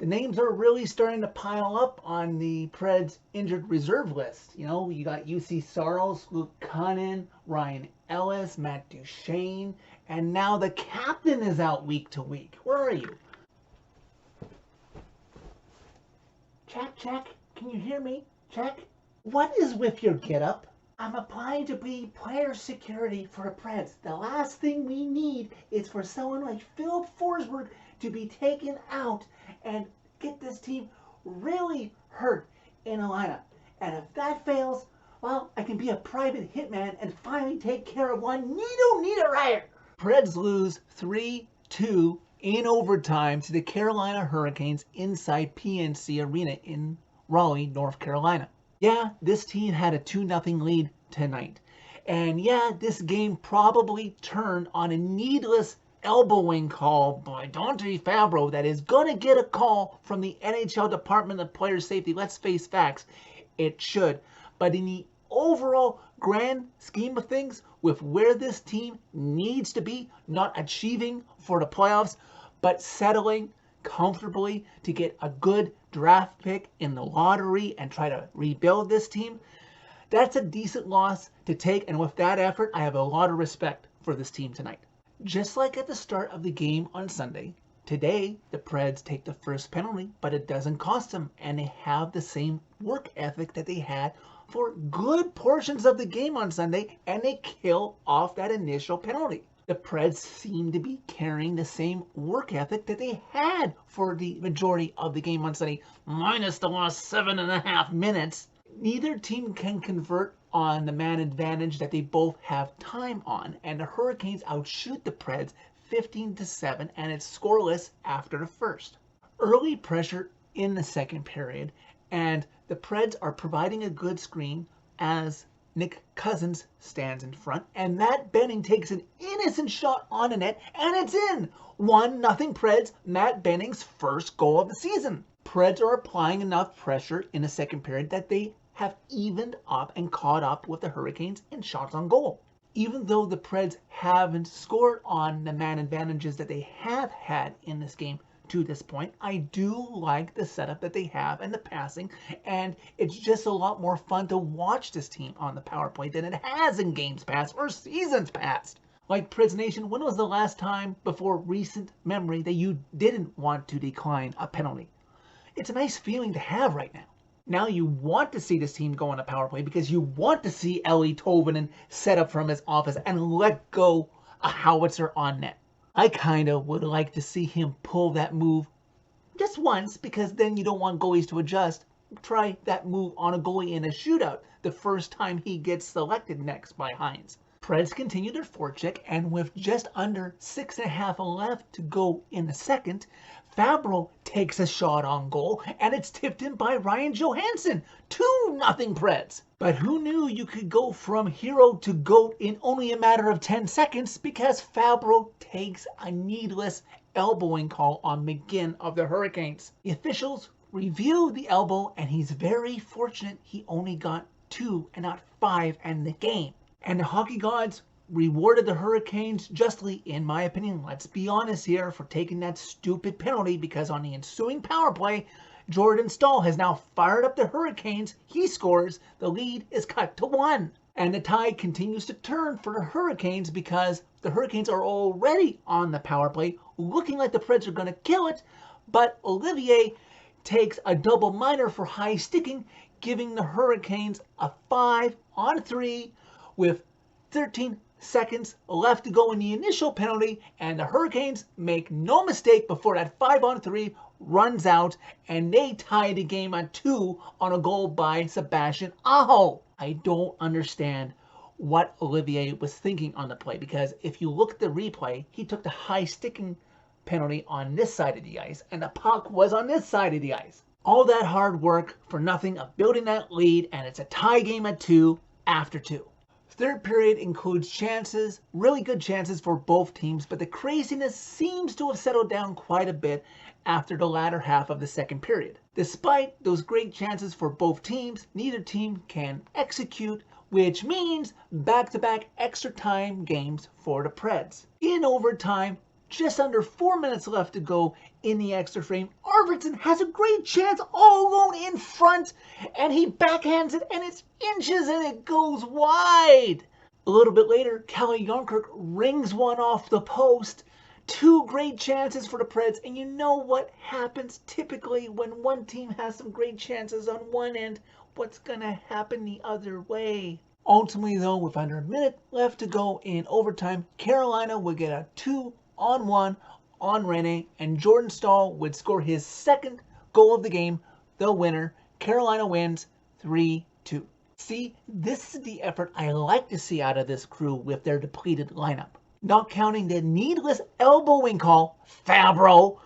names are really starting to pile up on the Preds injured reserve list. You know, you got UC Saros, Luke Cunnin, Ryan Ellis, Matt Duchene, and now the captain is out week to week. Where are you? Check, check. Can you hear me? Check. What is with your getup? I'm applying to be player security for the Preds. The last thing we need is for someone like Philip Forsberg to be taken out and get this team really hurt in a lineup. And if that fails, well, I can be a private hitman and finally take care of one need a riot. Preds lose 3-2 in overtime to the Carolina Hurricanes inside PNC Arena in Raleigh, North Carolina. Yeah, this team had a 2-0 lead tonight. And yeah, this game probably turned on a needless elbowing call by Dante Fabro that is going to get a call from the NHL Department of Player Safety. Let's face facts. It should. But in the overall grand scheme of things, with where this team needs to be, not achieving for the playoffs, but settling comfortably to get a good draft pick in the lottery and try to rebuild this team, that's a decent loss to take. And with that effort, I have a lot of respect for this team tonight. Just like at the start of the game on Sunday, today the Preds take the first penalty, but it doesn't cost them, and they have the same work ethic that they had for good portions of the game on Sunday, and they kill off that initial penalty. The Preds seem to be carrying the same work ethic that they had for the majority of the game on Sunday, minus the last 7.5 minutes. Neither team can convert on the man advantage that they both have time on, and the Hurricanes outshoot the Preds 15-7, and it's scoreless after the first. Early pressure in the second period, and the Preds are providing a good screen as Nick Cousins stands in front, and Matt Benning takes an innocent shot on the net, and it's in! 1-0 Preds, Matt Benning's first goal of the season. Preds are applying enough pressure in the second period that they have evened up and caught up with the Hurricanes in shots on goal. Even though the Preds haven't scored on the man advantages that they have had in this game to this point, I do like the setup that they have and the passing, and it's just a lot more fun to watch this team on the power play than it has in games past or seasons past. Like, Preds Nation, when was the last time before recent memory that you didn't want to decline a penalty? It's a nice feeling to have right now. Now you want to see this team go on a power play because you want to see Ellie Tovanen set up from his office and let go a howitzer on net. I kind of would like to see him pull that move just once, because then you don't want goalies to adjust. Try that move on a goalie in a shootout the first time he gets selected next by Hines. Preds continue their forecheck, and with just under 6.5 left to go in the second, Fabro takes a shot on goal, and it's tipped in by Ryan Johansson. 2-0 Preds. But who knew you could go from hero to GOAT in only a matter of 10 seconds, because Fabro takes a needless elbowing call on McGinn of the Hurricanes. The officials review the elbow, and he's very fortunate he only got 2 and not 5 in the game. And the hockey gods rewarded the Hurricanes justly, in my opinion. Let's be honest here, for taking that stupid penalty, because on the ensuing power play, Jordan Stahl has now fired up the Hurricanes. He scores. The lead is cut to 1. And the tide continues to turn for the Hurricanes, because the Hurricanes are already on the power play, looking like the Preds are going to kill it. But Olivier takes a double minor for high sticking, giving the Hurricanes a 5-on-3 with 13 seconds left to go in the initial penalty, and the Hurricanes make no mistake before that 5-on-3 runs out, and they tie the game at 2 on a goal by Sebastian Aho. I don't understand what Olivier was thinking on the play, because if you look at the replay, he took the high sticking penalty on this side of the ice, and the puck was on this side of the ice. All that hard work for nothing of building that lead, and it's a tie game at 2 after 2. Third period includes chances, really good chances for both teams, but the craziness seems to have settled down quite a bit after the latter half of the second period. Despite those great chances for both teams, neither team can execute, which means back-to-back extra time games for the Preds. In overtime, just under 4 minutes left to go in the extra frame. Arvidsson has a great chance all alone in front, and he backhands it, and it's inches, and it goes wide. A little bit later, Kalle Jarnkrok rings one off the post. Two great chances for the Preds, and you know what happens typically when one team has some great chances on one end, what's going to happen the other way. Ultimately, though, with under a minute left to go in overtime, Carolina would get a 2-on-1 on Rene, and Jordan Staal would score his second goal of the game, the winner. Carolina wins 3-2. See, this is the effort I like to see out of this crew with their depleted lineup. Not counting the needless elbowing call, Fabro.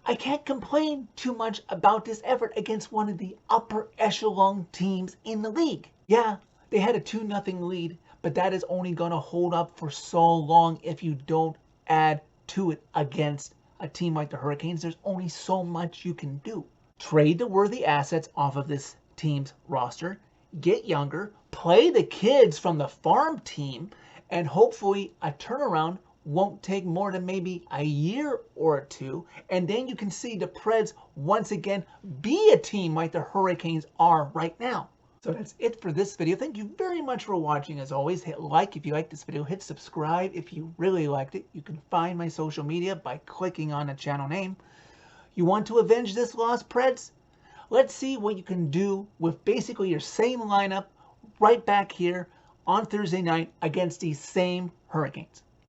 I can't complain too much about this effort against one of the upper echelon teams in the league. Yeah, they had a 2-0 lead, but that is only going to hold up for so long if you don't add to it against a team like the Hurricanes. There's only so much you can do. Trade the worthy assets off of this team's roster, get younger, play the kids from the farm team, and hopefully a turnaround won't take more than maybe a year or two, and then you can see the Preds once again be a team like the Hurricanes are right now. So that's it for this video. Thank you very much for watching. As always, hit like if you liked this video. Hit subscribe if you really liked it. You can find my social media by clicking on the channel name. You want to avenge this loss, Preds? Let's see what you can do with basically your same lineup right back here on Thursday night against these same Hurricanes.